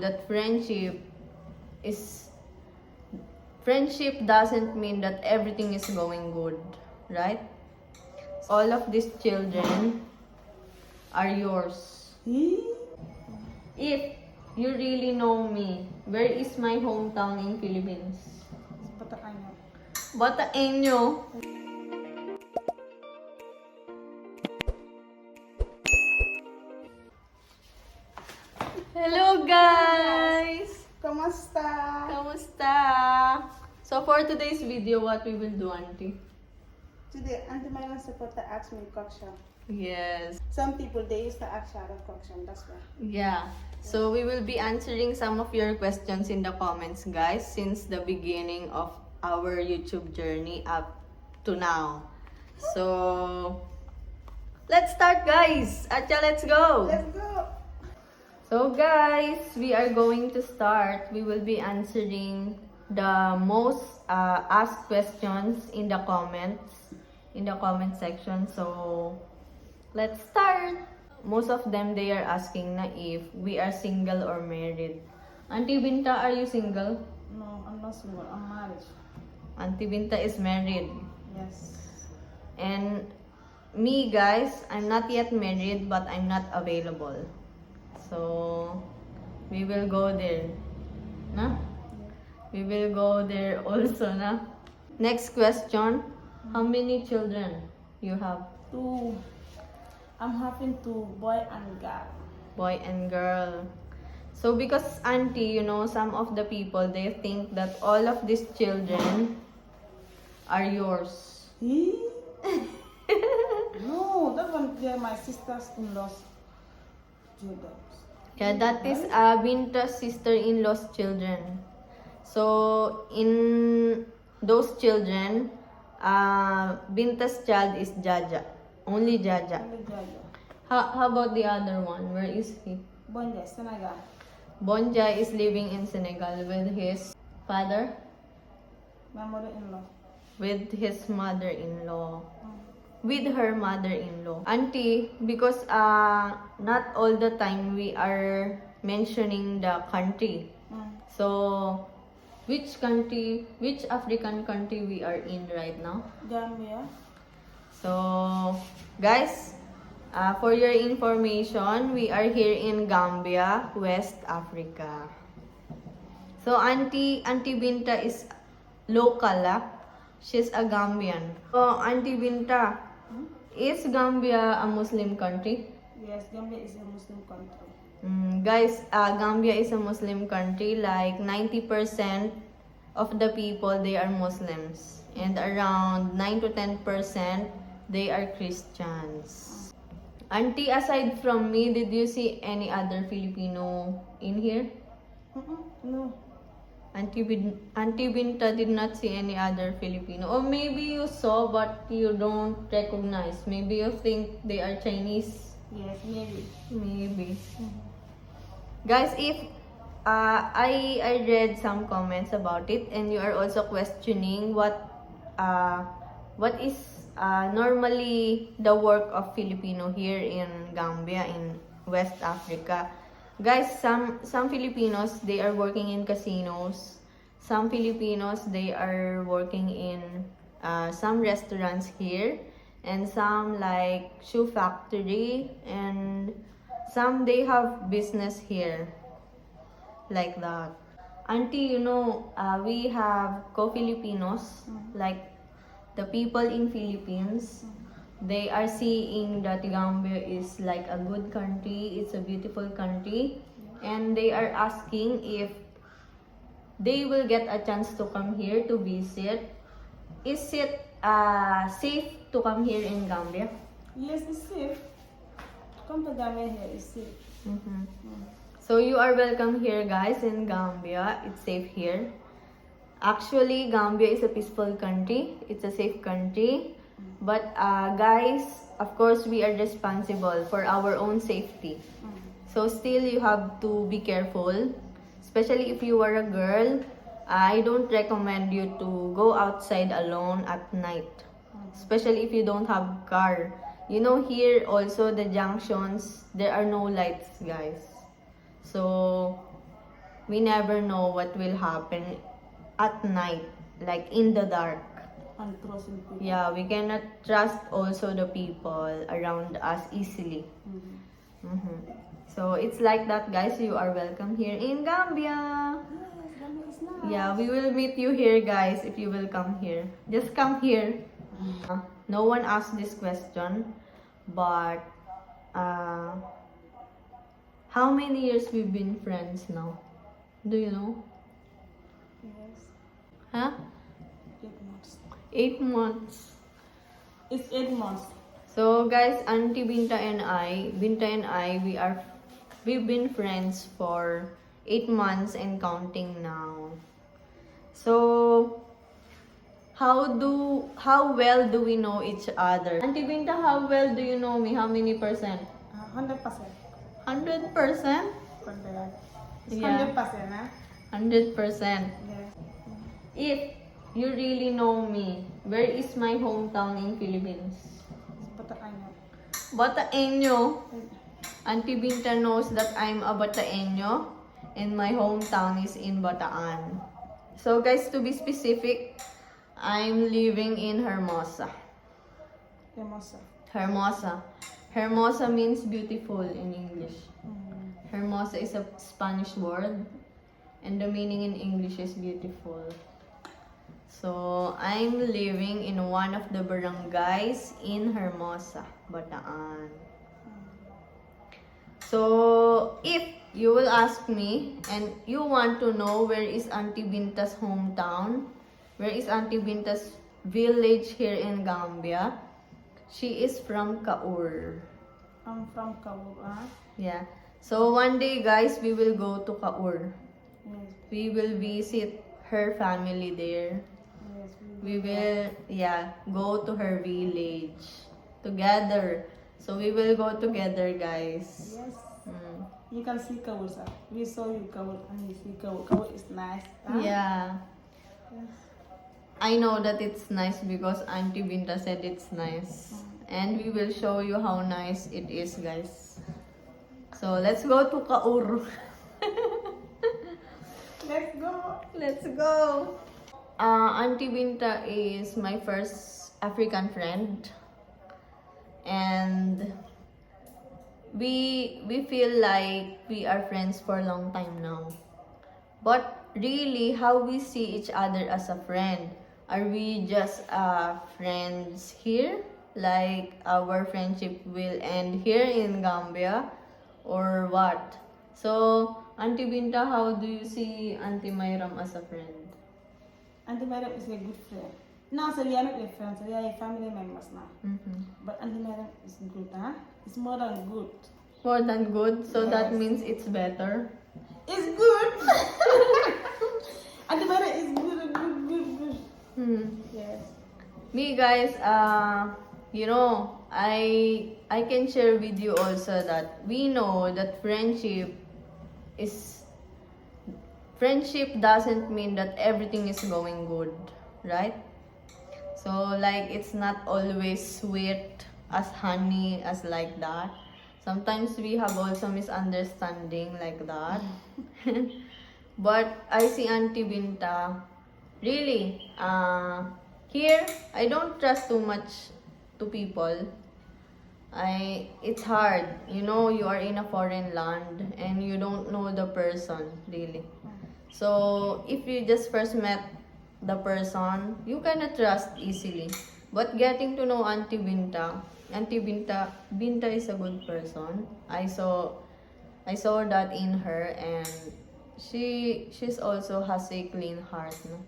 that friendship doesn't mean that everything is going good, right? All of these children are yours. If you really know me, where is my hometown in Philippines? Batakanyo. Bataeño. Hello guys! Kamusta? Kamusta? So for today's video, what we will do, Auntie? Today, Auntie Mylan supporter asked me question. Yes. Some people, they used to ask a lot of question, that's why. Yeah. So we will be answering some of your questions in the comments, guys, since the beginning of our YouTube journey up to now. So let's start, guys. Atcha, let's go. Let's go! So guys, we are going to start. We will be answering the most asked questions in the comment section. So let's start. Most of them, they are asking na if we are single or married. Auntie Binta, are you single? No, I'm not single, I'm married. Auntie Binta is married. Yes. And me, guys, I'm not yet married, but I'm not available. So we will go there. Na? We will go there also, na? Next question. How many children you have? 2. I'm having 2, boy and girl. Boy and girl. So because Auntie, you know, some of the people, they think that all of these children are yours. No, that one, they're my sister's in-laws children. Yeah, that is Binta's sister-in-law's children. So in those children, Binta's child is Jaja. Only Jaja. Only Jaja. How about the other one? Where is he? Bonja, Senegal. Bonja is living in Senegal with his father, My mother-in-law. with his mother-in-law, with her mother-in-law. Auntie, because not all the time we are mentioning the country. So which country, which African country we are in right now? Gambia. So guys, for your information, we are here in Gambia, West Africa. So Auntie Binta is local, she's a Gambian. So Auntie Binta, is Gambia a Muslim country? Yes, Gambia is a Muslim country. Guys, Gambia is a Muslim country. Like 90% of the people, they are Muslims, and around 9 to 10% they are Christians. Auntie, aside from me, did you see any other Filipino in here? No. Auntie Binta did not see any other Filipino. Or maybe you saw but you don't recognize. Maybe you think they are Chinese. Yes, maybe. Maybe. Guys, if I read some comments about it, and you are also questioning what is normally the work of Filipino here in Gambia, in West Africa. Guys, some Filipinos, they are working in casinos. Some Filipinos, they are working in some restaurants here, and some like shoe factory, and some they have business here, like that. Auntie, you know, we have co-Filipinos, like the people in Philippines. They are seeing that Gambia is like a good country, it's a beautiful country, and they are asking if they will get a chance to come here to visit. Is it safe to come here in Gambia? Yes, it's safe. Come to Gambia here, it's safe. So you are welcome here, guys, in Gambia. It's safe here. Actually, Gambia is a peaceful country. It's a safe country. But guys, of course, we are responsible for our own safety. So still, you have to be careful. Especially if you are a girl, I don't recommend you to go outside alone at night. Especially if you don't have car. You know, here also the junctions, there are no lights, guys. So we never know what will happen at night, like in the dark. And trusting people. Yeah, we cannot trust also the people around us easily. Mhm. So it's like that, guys. You are welcome here in Gambia. Yes, Gambia is nice. Yeah, we will meet you here, guys, if you will come here. Just come here. No one asked this question, but how many years we've been friends now? Do you know? Yes. Huh? 8 months. 8 months. It's 8 months. So guys, Auntie Binta and I, we've been friends for 8 months and counting now. So how well do we know each other? Auntie Binta, how well do you know me? How many percent? 100%. 100%? Correct. It's Yeah. 100%, huh? 100%. Yes. If you really know me, where is my hometown in Philippines? But I know. Bataeño. Auntie Binta knows that I'm a Bataeño and my hometown is in Bataan. So guys, to be specific, I'm living in Hermosa. Hermosa. Hermosa. Hermosa means beautiful in English. Mm. Hermosa is a Spanish word and the meaning in English is beautiful. So, I'm living in one of the barangays in Hermosa, Bataan. So, if you will ask me and you want to know where is Auntie Binta's hometown, where is Auntie Binta's village here in Gambia, she is from Kaur. I'm from Kaur, huh? Yeah. So, one day guys, we will go to Kaur. Yes. We will visit her family there. Yes. We will, go to her village together. So we will go together, guys. Yes. Mm. You can see Kaur, sir. We saw you Kaur and you see Kaur. Kaur is nice. Huh? Yeah. Yes. I know that it's nice because Auntie Binta said it's nice. And we will show you how nice it is, guys. So let's go to Kaur. Let's go. Let's go. Auntie Binta is my first African friend. And we feel like we are friends for a long time now. But really, how we see each other as a friend? Are we just friends here? Like our friendship will end here in Gambia? Or what? So, Auntie Binta, how do you see Auntie Myram as a friend? Auntie Madam is a good friend. No, so we are not a friend, so we are a family members now. Mm-hmm. But Auntie Madam is good, huh? It's more than good. More than good, so that Yes. means it's better. It's good. Auntie Madam is good, good. Hmm. Yes. Me guys, I can share with you also that we know that friendship doesn't mean that everything is going good, right? So like it's not always sweet as honey as like that. Sometimes we have also misunderstanding like that. But I see Auntie Binta really here I don't trust too much to people. It's hard, you are in a foreign land and you don't know the person really. So if you just first met the person, you cannot trust easily. But getting to know Auntie Binta is a good person. I saw that in her, and she's also has a clean heart, no?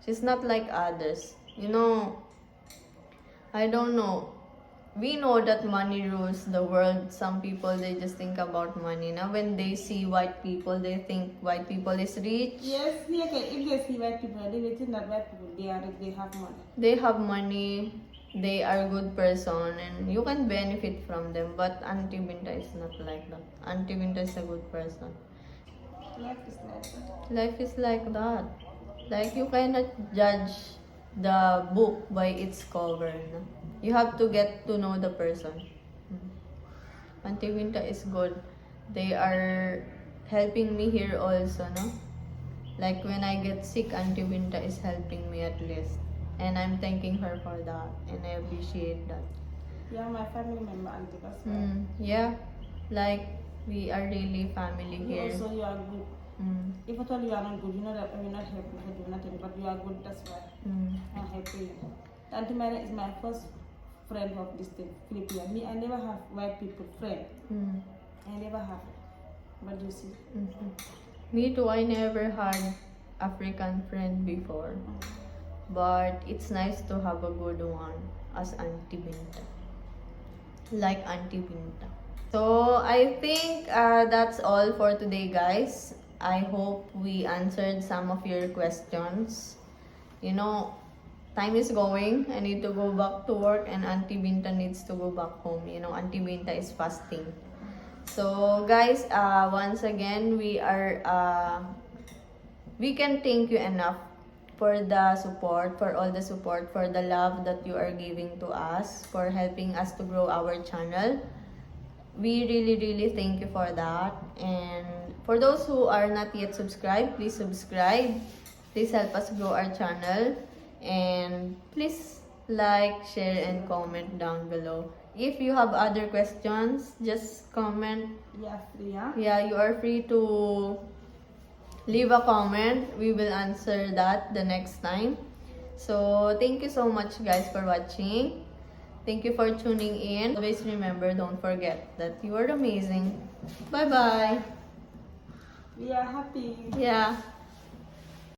She's not like others. I don't know. We know that money rules the world. Some people, they just think about money. Now, when they see white people, they think white people is rich. Yes, yeah, okay. If they see white people, they will think that white people, they have money. They have money. They are good person, and you can benefit from them. But Auntie Binta is not like that. Auntie Binta is a good person. Life is like that. Life is like that. Like you cannot judge the book by its cover. No? You have to get to know the person. Auntie Binta is good. They are helping me here also, no? Like when I get sick, Auntie Binta is helping me at least. And I'm thanking her for that. And I appreciate that. Yeah, my family member, auntie, that's why. Yeah. Like we are really family You here. also, you are good. Mm, If at all you are not good, you know that I will not help you for doing nothing, but you are good, that's why mm, I'm happy. Auntie Mary is my first friend of this thing, Philippines. Me, I never have white people friend. mm, I never have. But you see. mhm. Me too, I never had African friend before. But it's nice to have a good one as Auntie Binta. Like Auntie Binta. So I think that's all for today, guys. I hope we answered some of your questions. You know, time is going. I need to go back to work, and Auntie Binta needs to go back home. You know, Auntie Binta is fasting. So, guys, once again, we can thank you enough for the support, for all the support, for the love that you are giving to us, for helping us to grow our channel. We really, really thank you for that. And for those who are not yet subscribed, please subscribe. Please help us grow our channel. And please like, share, and comment down below. If you have other questions, just comment. Yeah, free, yeah? Yeah, you are free to leave a comment. We will answer that the next time. So, thank you so much, guys, for watching. Thank you for tuning in. Always remember, don't forget that you are amazing. Bye-bye. We are happy. Yeah.